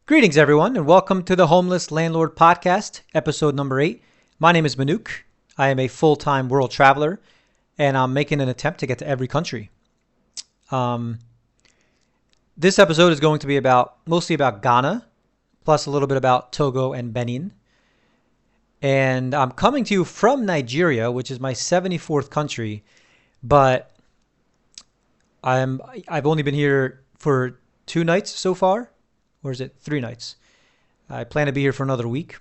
Greetings, everyone, and welcome to the Homeless Landlord Podcast, episode number 8. My name is Manuk. I am a full-time world traveler, and I'm making an attempt to get to every country. This episode is going to be mostly about Ghana, plus a little bit about Togo and Benin. And I'm coming to you from Nigeria, which is my 74th country, but I've only been here for 2 nights so far. Or is it 3 nights? I plan to be here for another week,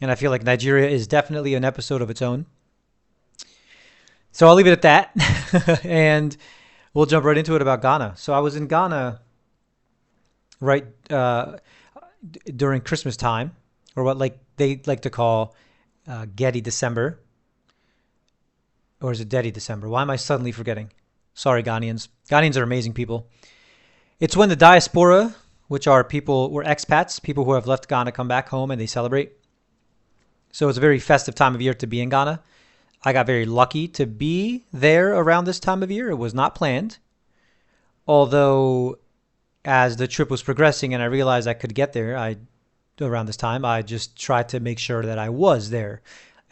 and I feel like Nigeria is definitely an episode of its own. So I'll leave it at that, and we'll jump right into it about Ghana. So I was in Ghana right during Christmas time, or what they like to call Getty December. Or is it Dedi December? Why am I suddenly forgetting? Sorry, Ghanaians. Ghanaians are amazing people. It's when the diaspora, which are expats, people who have left Ghana, come back home and they celebrate. So it's a very festive time of year to be in Ghana. I got very lucky to be there around this time of year. It was not planned. Although, as the trip was progressing and I realized I could get there around this time, I just tried to make sure that I was there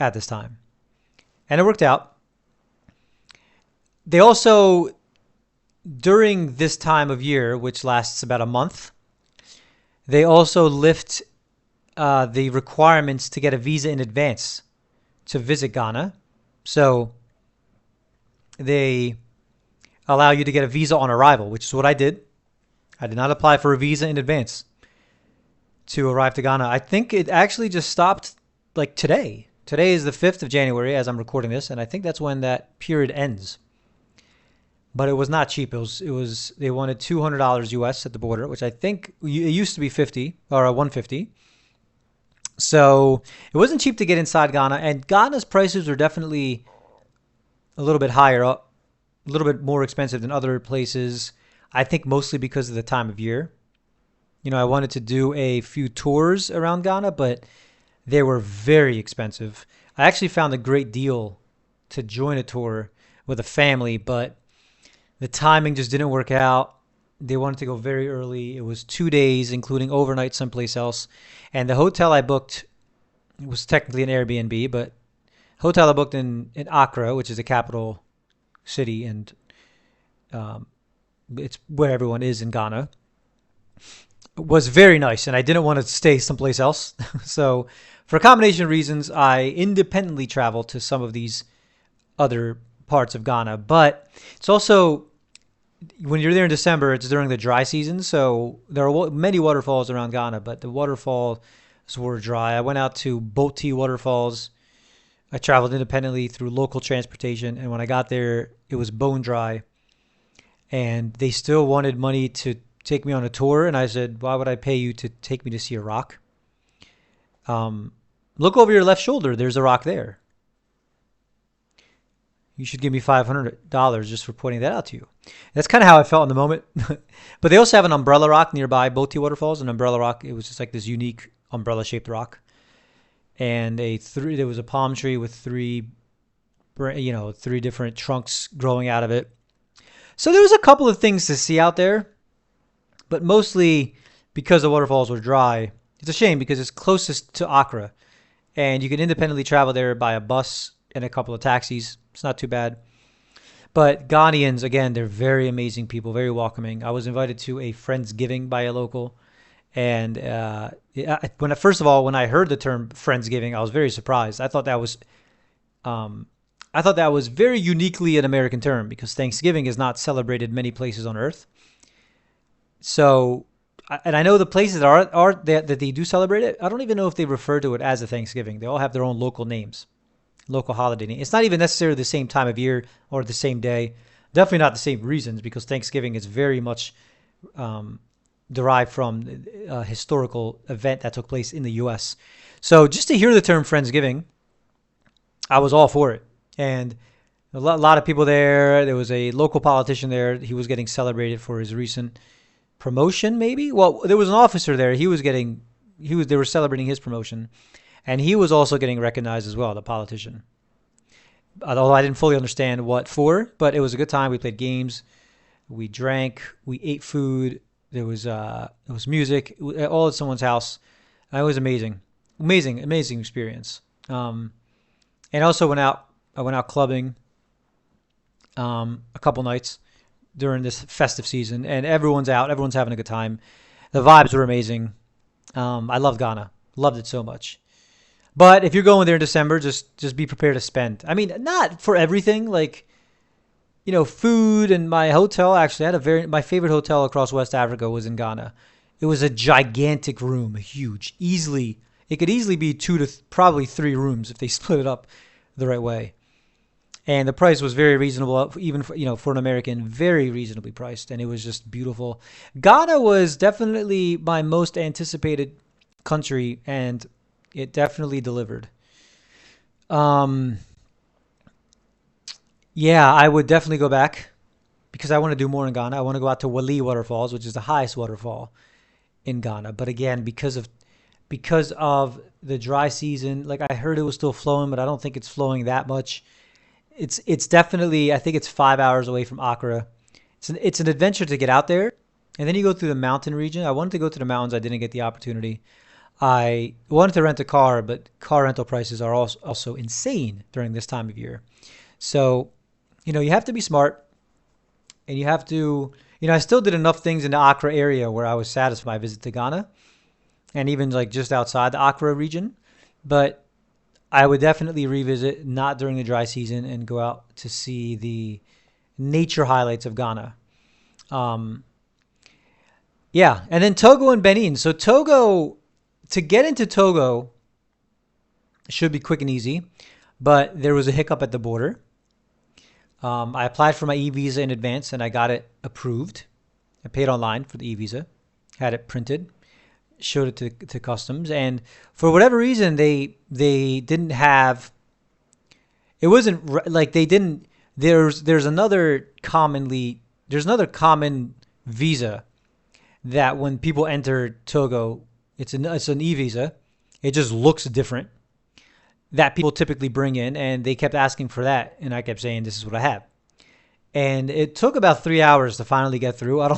at this time. And it worked out. They also, during this time of year, which lasts about a month, they also lift the requirements to get a visa in advance to visit Ghana. So they allow you to get a visa on arrival, which is what I did. I did not apply for a visa in advance to arrive to Ghana. I think it actually just stopped like today. Today is the 5th of January as I'm recording this, and I think that's when that period ends. But it was not cheap. It was they wanted $200 US at the border, which I think it used to be 50 or 150. So it wasn't cheap to get inside Ghana, and Ghana's prices are definitely a little bit higher, a little bit more expensive than other places. I think mostly because of the time of year. I wanted to do a few tours around Ghana, but they were very expensive. I actually found a great deal to join a tour with a family, but the timing just didn't work out. They wanted to go very early. It was 2 days, including overnight someplace else. And the hotel I booked was technically an Airbnb, but hotel I booked in Accra, which is the capital city, and it's where everyone is in Ghana, was very nice. And I didn't want to stay someplace else. So for a combination of reasons, I independently traveled to some of these other parts of Ghana. But it's also, when you're there in December, it's during the dry season, so there are many waterfalls around Ghana, but the waterfalls were dry. I went out to Boti waterfalls. I traveled independently through local transportation, and when I got there, it was bone dry, and they still wanted money to take me on a tour, and I said, why would I pay you to take me to see a rock? Look over your left shoulder. There's a rock there. You should give me $500 just for pointing that out to you. That's kind of how I felt in the moment. But they also have an umbrella rock nearby Boti Waterfalls. An umbrella rock. It was just like this unique umbrella-shaped rock. And there was a palm tree with three different trunks growing out of it. So there was a couple of things to see out there. But mostly because the waterfalls were dry. It's a shame because it's closest to Accra. And you can independently travel there by a bus and a couple of taxis. It's not too bad. But Ghanaians, again, they're very amazing people, very welcoming. I was invited to a Friendsgiving by a local. And first of all, when I heard the term Friendsgiving, I was very surprised. I thought that was very uniquely an American term because Thanksgiving is not celebrated many places on earth. So, and I know the places that they do celebrate it, I don't even know if they refer to it as a Thanksgiving. They all have their own local names. Local holiday name. It's not even necessarily the same time of year or the same day. Definitely not the same reasons because Thanksgiving is very much derived from a historical event that took place in the U.S. So just to hear the term Friendsgiving, I was all for it. And a lot of people there. There was a local politician there. He was getting celebrated for his recent promotion, maybe. Well, there was an officer there. They were celebrating his promotion. And he was also getting recognized as well, the politician. Although I didn't fully understand what for, but it was a good time. We played games, we drank, we ate food. There was music, all at someone's house. It was amazing, amazing experience. And also went out. I went out clubbing a couple nights during this festive season, and everyone's out. Everyone's having a good time. The vibes were amazing. I loved Ghana. Loved it so much. But if you're going there in December, just be prepared to spend. I mean, not for everything. Like, food and my hotel. Actually, I had my favorite hotel across West Africa was in Ghana. It was a gigantic room, huge. It could easily be two to probably three rooms if they split it up the right way. And the price was very reasonable, even for an American, very reasonably priced, and it was just beautiful. Ghana was definitely my most anticipated country, and it definitely delivered. Um, yeah, I would definitely go back because I want to do more in Ghana. I want to go out to Wali Waterfalls, which is the highest waterfall in Ghana. But again, because of the dry season, like I heard it was still flowing, but I don't think it's flowing that much. It's definitely, I think it's 5 hours away from Accra. It's an adventure to get out there, and then you go through the mountain region. I wanted to go to the mountains. I didn't get the opportunity. I wanted to rent a car, but car rental prices are also insane during this time of year. So, you have to be smart, and you have to, I still did enough things in the Accra area where I was satisfied with my visit to Ghana, and even like just outside the Accra region. But I would definitely revisit, not during the dry season, and go out to see the nature highlights of Ghana. Um, yeah, and then Togo and Benin. So to get into Togo should be quick and easy, but there was a hiccup at the border. I applied for my e-visa in advance, and I got it approved. I paid online for the e-visa, had it printed, showed it to customs, and for whatever reason they didn't have, it wasn't like they didn't, there's another common visa that when people enter Togo, it's an e-visa. It just looks different, that people typically bring in, and they kept asking for that, and I kept saying this is what I have. And it took about 3 hours to finally get through. I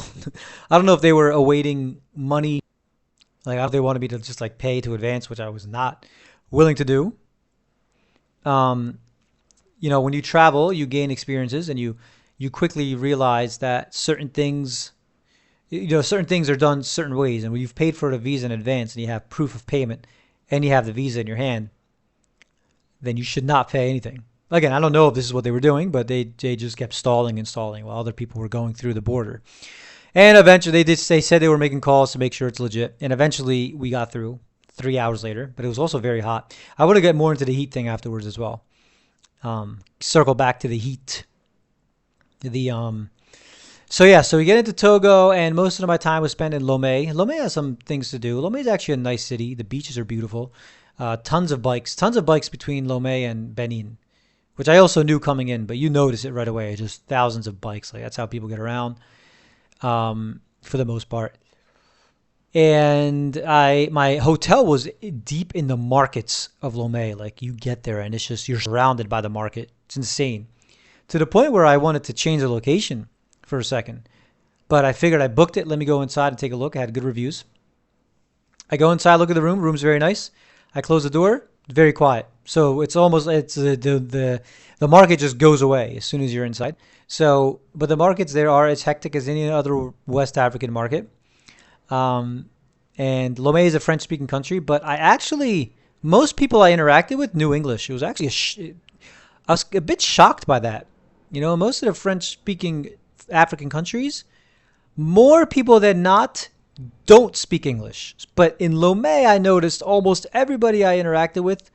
don't know if they were awaiting money. Like, they wanted me to just like pay to advance, which I was not willing to do. Um, when you travel, you gain experiences, and you quickly realize that certain things are done certain ways. And when you've paid for the visa in advance and you have proof of payment and you have the visa in your hand, then you should not pay anything. Again, I don't know if this is what they were doing, but they just kept stalling and stalling while other people were going through the border. And eventually, they said they were making calls to make sure it's legit. And eventually, we got through 3 hours later. But it was also very hot. I want to get more into the heat thing afterwards as well. Circle back to the heat. So we get into Togo, and most of my time was spent in Lomé. Lomé has some things to do. Lomé is actually a nice city. The beaches are beautiful. Tons of bikes between Lomé and Benin, which I also knew coming in, but you notice it right away. Just thousands of bikes. Like, that's how people get around. For the most part. And my hotel was deep in the markets of Lomé. Like, you get there and it's just, you're surrounded by the market. It's insane. To the point where I wanted to change the location for a second. But I figured I booked it. Let me go inside and take a look. I had good reviews. I go inside, look at the room. Room's very nice. I close the door. Very quiet. So it's the market just goes away as soon as you're inside. So, but the markets there are as hectic as any other West African market. And Lomé is a French-speaking country, but most people I interacted with knew English. It was actually I was a bit shocked by that. Most of the French-speaking African countries, more people than not don't speak English. But in Lomé, I noticed almost everybody I interacted with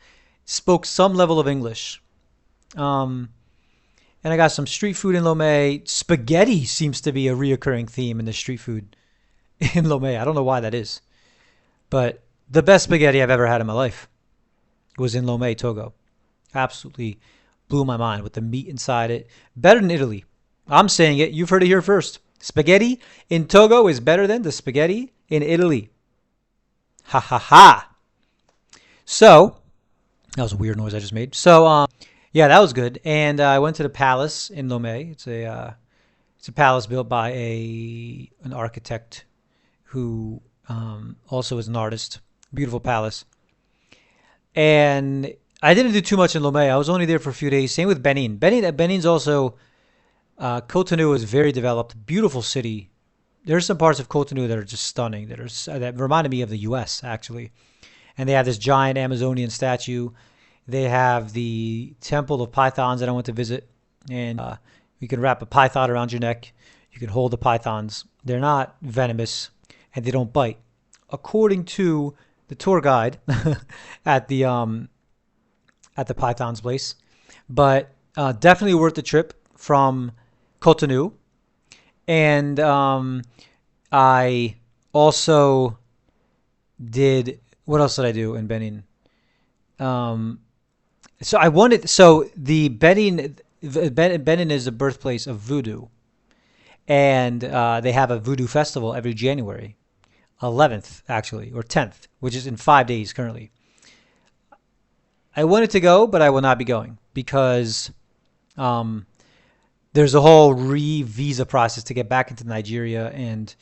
spoke some level of English. And I got some street food in Lomé. Spaghetti seems to be a reoccurring theme in the street food in Lomé. I don't know why that is. But the best spaghetti I've ever had in my life was in Lomé, Togo. Absolutely blew my mind with the meat inside it. Better than Italy. I'm saying it. You've heard it here first. Spaghetti in Togo is better than the spaghetti in Italy. Ha ha ha. So, that was a weird noise I just made. So, yeah, that was good. And I went to the palace in Lomé. It's a palace built by an architect who also is an artist. Beautiful palace. And I didn't do too much in Lomé. I was only there for a few days. Same with Benin. Benin's also Cotonou is very developed, beautiful city. There are some parts of Cotonou that are just stunning. That reminded me of the U.S. actually. And they have this giant Amazonian statue. They have the Temple of Pythons that I went to visit, and you can wrap a python around your neck. You can hold the pythons. They're not venomous, and they don't bite, according to the tour guide at the python's place. But definitely worth the trip from Cotonou. And I also did, what else did I do in Benin? The Benin is the birthplace of voodoo. And they have a voodoo festival every January, 11th actually, or 10th, which is in 5 days currently. I wanted to go, but I will not be going because there's a whole visa process to get back into Nigeria, and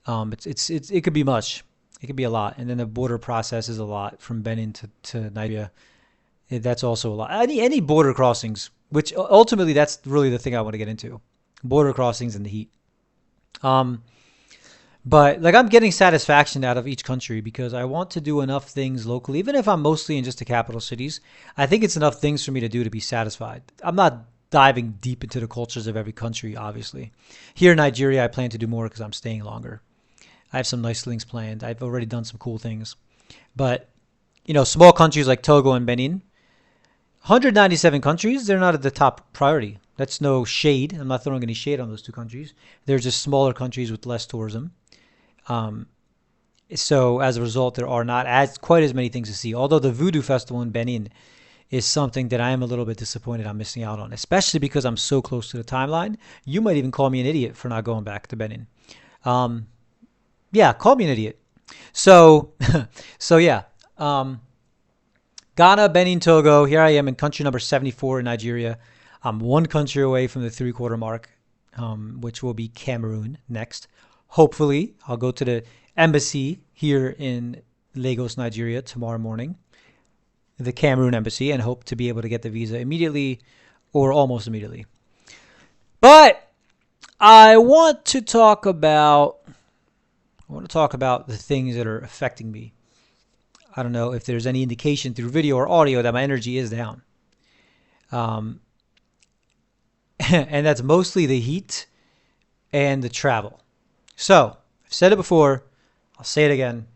it could be much. It could be a lot, and then the border process is a lot from Benin to Nigeria. That's also a lot. Any border crossings, which ultimately that's really the thing I want to get into, border crossings and the heat. But like I'm getting satisfaction out of each country because I want to do enough things locally, even if I'm mostly in just the capital cities. I think it's enough things for me to do to be satisfied. I'm not diving deep into the cultures of every country, obviously. Here in Nigeria, I plan to do more because I'm staying longer. I have some nice things planned. I've already done some cool things. But, small countries like Togo and Benin, 197 countries, they're not at the top priority. That's no shade. I'm not throwing any shade on those two countries. They're just smaller countries with less tourism. So as a result, there are not quite as many things to see. Although the Voodoo Festival in Benin is something that I am a little bit disappointed I'm missing out on, especially because I'm so close to the timeline. You might even call me an idiot for not going back to Benin. Yeah, call me an idiot. So, yeah. Ghana, Benin, Togo. Here I am in country number 74 in Nigeria. I'm one country away from the 3-quarter mark, which will be Cameroon next. Hopefully, I'll go to the embassy here in Lagos, Nigeria tomorrow morning, the Cameroon embassy, and hope to be able to get the visa immediately or almost immediately. But I want to talk about the things that are affecting me. I don't know if there's any indication through video or audio that my energy is down. And that's mostly the heat and the travel. So, I've said it before. I'll say it again.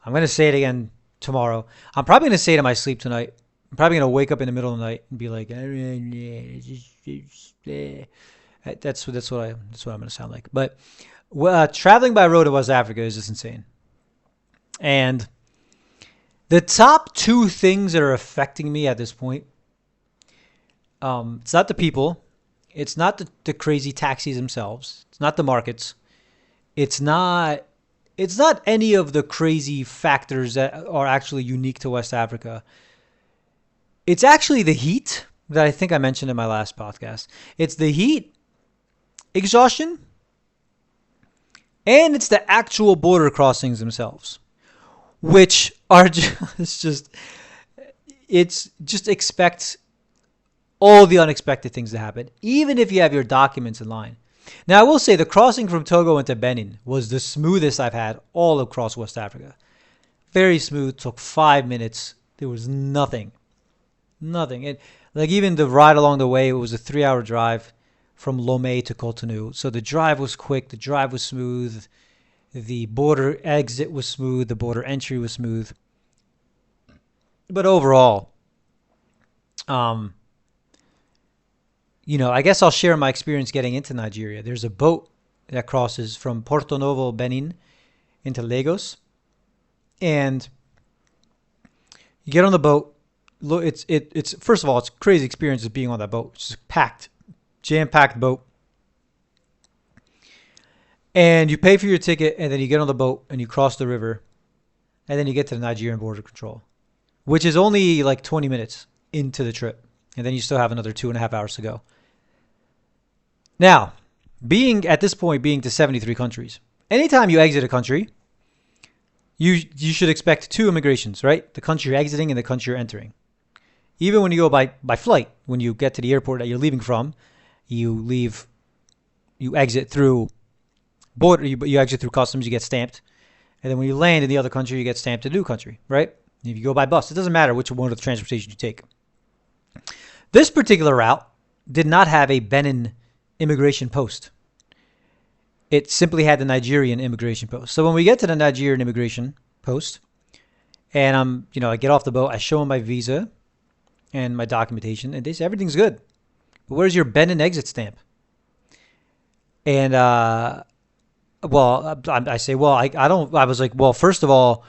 I'm going to say it again tomorrow. I'm probably going to say it in my sleep tonight. I'm probably going to wake up in the middle of the night and be like, that's what I'm going to sound like. But traveling by road to West Africa is just insane. And the top 2 things that are affecting me at this point, it's not the people. It's not the crazy taxis themselves. It's not the markets. It's not any of the crazy factors that are actually unique to West Africa. It's actually the heat that I think I mentioned in my last podcast. It's the heat, exhaustion, and it's the actual border crossings themselves, which are just expect all the unexpected things to happen, even if you have your documents in line. Now, I will say the crossing from Togo into Benin was the smoothest I've had all across West Africa. Very smooth, took 5 minutes. There was nothing. And like even the ride along the way, it was a 3-hour drive from Lomé to Cotonou. So the drive was quick, the drive was smooth, the border exit was smooth, the border entry was smooth. But overall, I guess I'll share my experience getting into Nigeria. There's a boat that crosses from Porto Novo, Benin, into Lagos. And you get on the boat. It's first of all, it's a crazy experience of being on that boat. It's just packed, jam-packed boat. And you pay for your ticket, and then you get on the boat, and you cross the river, and then you get to the Nigerian border control, which is only like 20 minutes into the trip. And then you still have another 2.5 hours to go. Now, being to 73 countries, anytime you exit a country, you should expect two immigrations, right? The country you're exiting and the country you're entering. Even when you go by flight, when you get to the airport that you're leaving from, you exit through border, you exit through customs, you get stamped, and then when you land in the other country, you get stamped in the new country, right? If you go by bus, it doesn't matter which one of the transportation you take. This particular route did not have a Benin immigration post. It simply had the Nigerian immigration post. So when we get to the Nigerian immigration post, and I get off the boat, I show them my visa and my documentation, and they say everything's good. But where's your Benin exit stamp? And I say, well, I don't. I was like, well, first of all,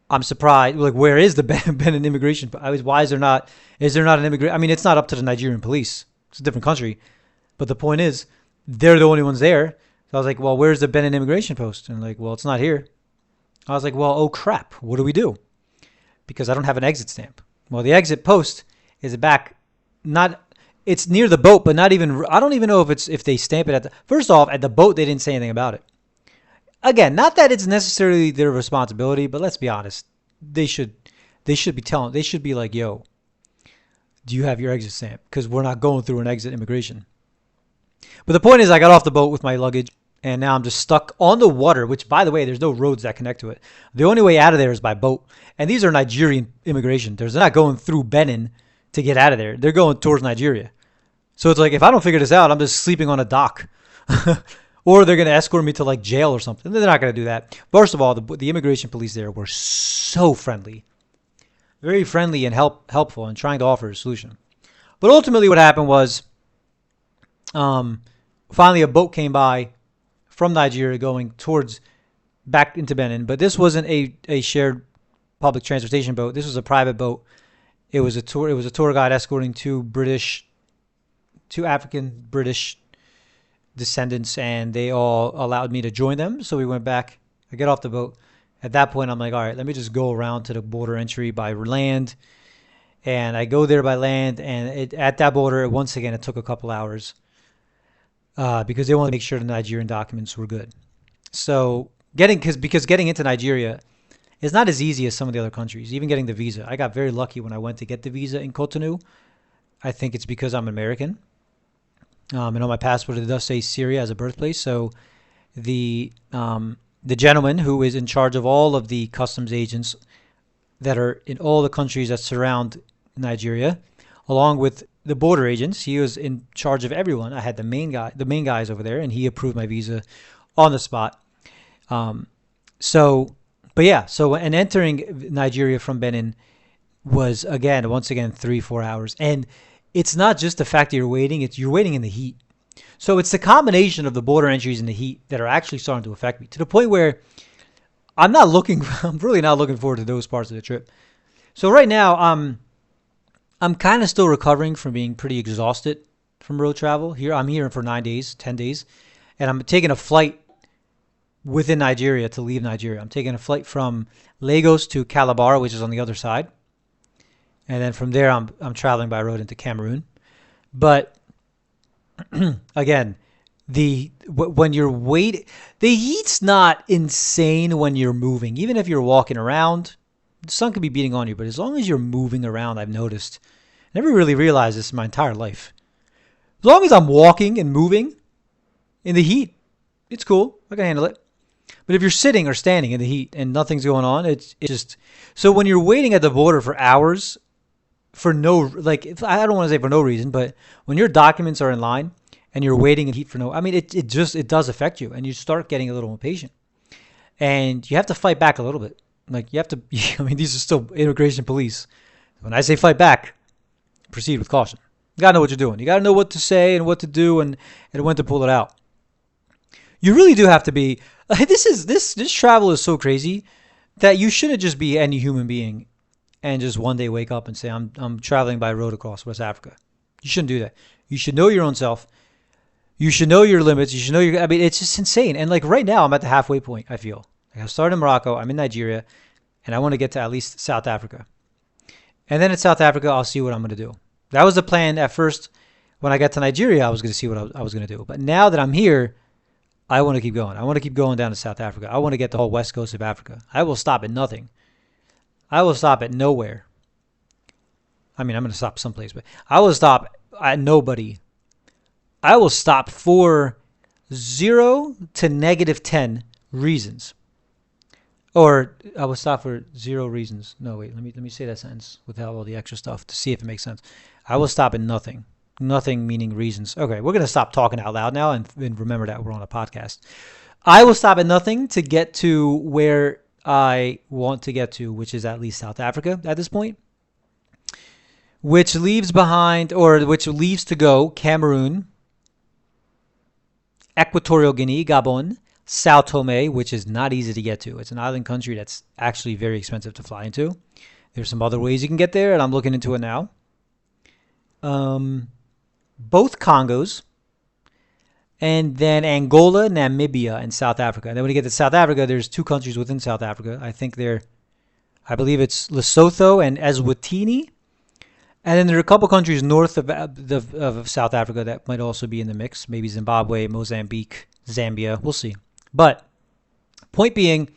I'm surprised. Like, where is the Benin immigration? Why is there not? Is there not an immigration? I mean, it's not up to the Nigerian police. It's a different country. But the point is, they're the only ones there. So I was like, well, where's the Benin immigration post? And like, well, it's not here. I was like, well, oh crap, what do we do? Because I don't have an exit stamp. Well, the exit post is back, it's near the boat, but not even, I don't even know if they stamp it first off, at the boat, they didn't say anything about it. Again, not that it's necessarily their responsibility, but let's be honest. They should be like, yo, do you have your exit stamp? Because we're not going through an exit immigration. But the point is, I got off the boat with my luggage, and now I'm just stuck on the water, which, by the way, there's no roads that connect to it. The only way out of there is by boat. And these are Nigerian immigration. They're not going through Benin to get out of there. They're going towards Nigeria. So it's like, if I don't figure this out, I'm just sleeping on a dock. Or they're going to escort me to like jail or something. They're not going to do that. First of all, the immigration police there were so friendly. Very friendly and helpful in trying to offer a solution. But ultimately what happened was, finally a boat came by from Nigeria going towards back into Benin. But this wasn't a shared public transportation boat. This was a private boat. It was a tour guide escorting two African British descendants, and they all allowed me to join them. So we went back. I get off the boat. At that point, I'm like, all right, let me just go around to the border entry by land. And I go there by land, and at that border, once again, it took a couple hours because they wanted to make sure the Nigerian documents were good. So because getting into Nigeria is not as easy as some of the other countries. Even getting the visa, I got very lucky when I went to get the visa in Cotonou. I think it's because I'm American. And on my passport, it does say Syria as a birthplace. So the gentleman who is in charge of all of the customs agents that are in all the countries that surround Nigeria, along with the border agents, he was in charge of everyone. I had the main guys over there, and he approved my visa on the spot. So entering Nigeria from Benin was once again 3-4 hours. And it's not just the fact that you're waiting, you're waiting in the heat. So it's the combination of the border entries and the heat that are actually starting to affect me, to the point where I'm really not looking forward to those parts of the trip. So right now, I'm kind of still recovering from being pretty exhausted from road travel. I'm here for 9 days, 10 days, and I'm taking a flight within Nigeria to leave Nigeria. I'm taking a flight from Lagos to Calabar, which is on the other side. And then from there, I'm traveling by road into Cameroon. But again, when you're waiting, the heat's not insane when you're moving. Even if you're walking around, the sun could be beating on you. But as long as you're moving around, I've noticed. I never really realized this in my entire life. As long as I'm walking and moving in the heat, it's cool. I can handle it. But if you're sitting or standing in the heat and nothing's going on, it's just... So when you're waiting at the border for hours, I don't want to say for no reason, but when your documents are in line and you're waiting in heat it does affect you, and you start getting a little impatient. And you have to fight back a little bit. Like, you have to... these are still immigration police. When I say fight back, proceed with caution. You got to know what you're doing. You got to know what to say and what to do and when to pull it out. You really do have to be... This travel is so crazy that you shouldn't just be any human being and just one day wake up and say, I'm traveling by road across West Africa. You shouldn't do that. You should know your own self. You should know your limits. You should know it's just insane. And like right now, I'm at the halfway point, I feel. Like I started in Morocco, I'm in Nigeria, and I want to get to at least South Africa. And then in South Africa, I'll see what I'm going to do. That was the plan at first. When I got to Nigeria, I was going to see what I was going to do. But now that I'm here, I want to keep going. I want to keep going down to South Africa. I want to get the whole west coast of Africa. I will stop at nothing. I will stop at nowhere. I mean, I'm going to stop someplace, but I will stop at nobody. I will stop for 0 to -10 reasons. Or I will stop for 0 reasons. No, wait. Let me say that sentence without all the extra stuff to see if it makes sense. I will stop at nothing. Nothing meaning reasons. Okay, we're going to stop talking out loud now and remember that we're on a podcast. I will stop at nothing to get to where I want to get to, which is at least South Africa at this point, which leaves to go Cameroon, Equatorial Guinea, Gabon, Sao Tome, which is not easy to get to. It's an island country that's actually very expensive to fly into. There's some other ways you can get there, and I'm looking into it now. Both Congos, and then Angola, Namibia, and South Africa. And then when you get to South Africa, there's 2 countries within South Africa. I believe it's Lesotho and Eswatini. And then there are a couple countries north of South Africa that might also be in the mix. Maybe Zimbabwe, Mozambique, Zambia. We'll see. But point being,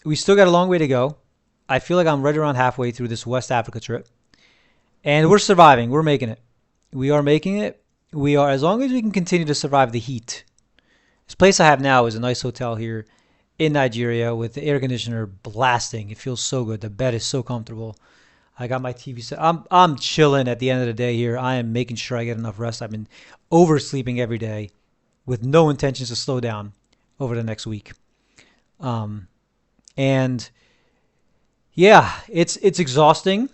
we still got a long way to go. I feel like I'm right around halfway through this West Africa trip. And we're surviving. We're making it. We are making it. We are, as long as we can continue to survive the heat. This place I have now is a nice hotel here in Nigeria with the air conditioner blasting. It feels so good. The bed is so comfortable. I got my TV set. I'm chilling at the end of the day here. I am making sure I get enough rest. I've been oversleeping every day with no intentions to slow down over the next week. And yeah, it's exhausting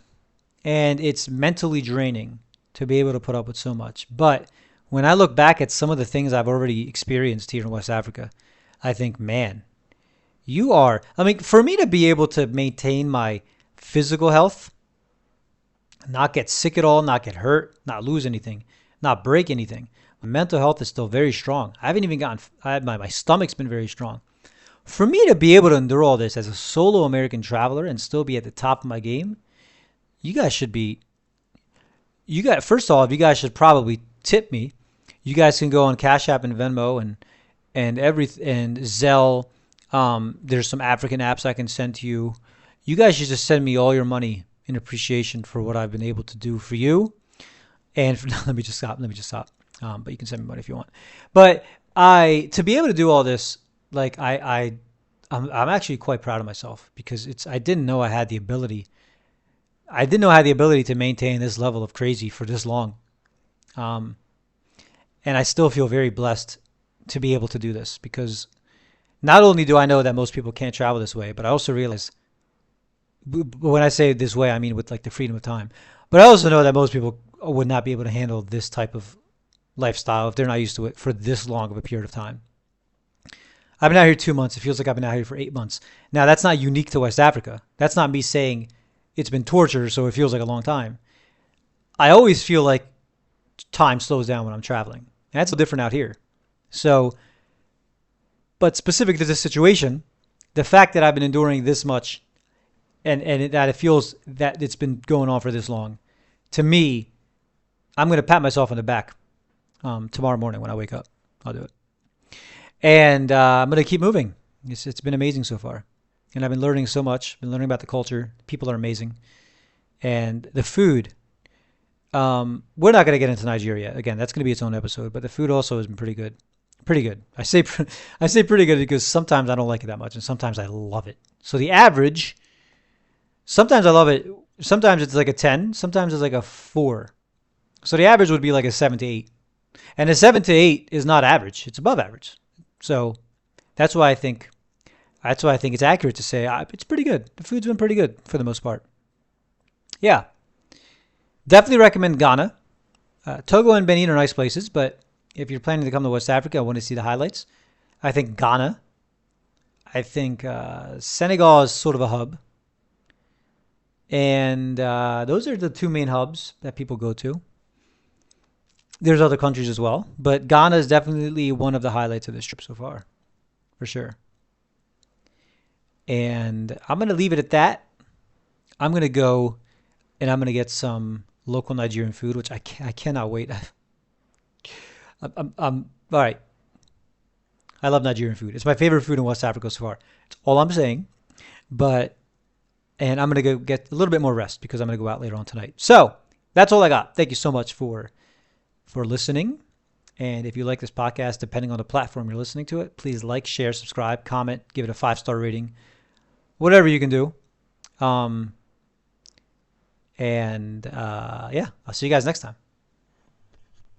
and it's mentally draining to be able to put up with so much. But when I look back at some of the things I've already experienced here in West Africa, I think, man, for me to be able to maintain my physical health, not get sick at all, not get hurt, not lose anything, not break anything. My mental health is still very strong. I haven't even my stomach's been very strong. For me to be able to endure all this as a solo American traveler and still be at the top of my game, first of all, you guys should probably tip me. You guys can go on Cash App and Venmo and Zelle. There's some African apps I can send to you. You guys should just send me all your money in appreciation for what I've been able to do for you. And let me just stop. But you can send me money if you want. But to be able to do all this, like I'm actually quite proud of myself because I didn't know I had the ability. I didn't know I had the ability to maintain this level of crazy for this long. And I still feel very blessed to be able to do this because not only do I know that most people can't travel this way, but I also realize, when I say this way, I mean with like the freedom of time. But I also know that most people would not be able to handle this type of lifestyle if they're not used to it for this long of a period of time. I've been out here 2 months. It feels like I've been out here for 8 months. Now, that's not unique to West Africa. That's not me saying it's been torture, so it feels like a long time. I always feel like time slows down when I'm traveling. And that's different out here. So, but specific to this situation, the fact that I've been enduring this much and that it feels that it's been going on for this long, to me, I'm going to pat myself on the back tomorrow morning when I wake up. I'll do it. And I'm going to keep moving. It's been amazing so far. And I've been learning so much. Been learning about the culture. People are amazing. And the food. We're not going to get into Nigeria. Again, that's going to be its own episode. But the food also has been pretty good. Pretty good. I say pretty good because sometimes I don't like it that much. And sometimes I love it. So the average, sometimes I love it. Sometimes it's like a 10. Sometimes it's like a 4. So the average would be like a 7 to 8. And a 7 to 8 is not average. It's above average. So that's why I think it's accurate to say it's pretty good. The food's been pretty good for the most part. Yeah. Definitely recommend Ghana. Togo and Benin are nice places, but if you're planning to come to West Africa, I want to see the highlights. I think Ghana. I think Senegal is sort of a hub. And those are the 2 main hubs that people go to. There's other countries as well, but Ghana is definitely one of the highlights of this trip so far, for sure. And I'm going to leave it at that. I'm going to go and I'm going to get some local Nigerian food, which I cannot wait. I'm all right. I love Nigerian food. It's my favorite food in West Africa so far. It's all I'm saying. But and I'm gonna go get a little bit more rest because I'm gonna go out later on tonight. So that's all I got. Thank you so much for listening. And if you like this podcast, depending on the platform you're listening to it, please like, share, subscribe, comment, give it a 5-star rating, whatever you can do. Yeah, I'll see you guys next time.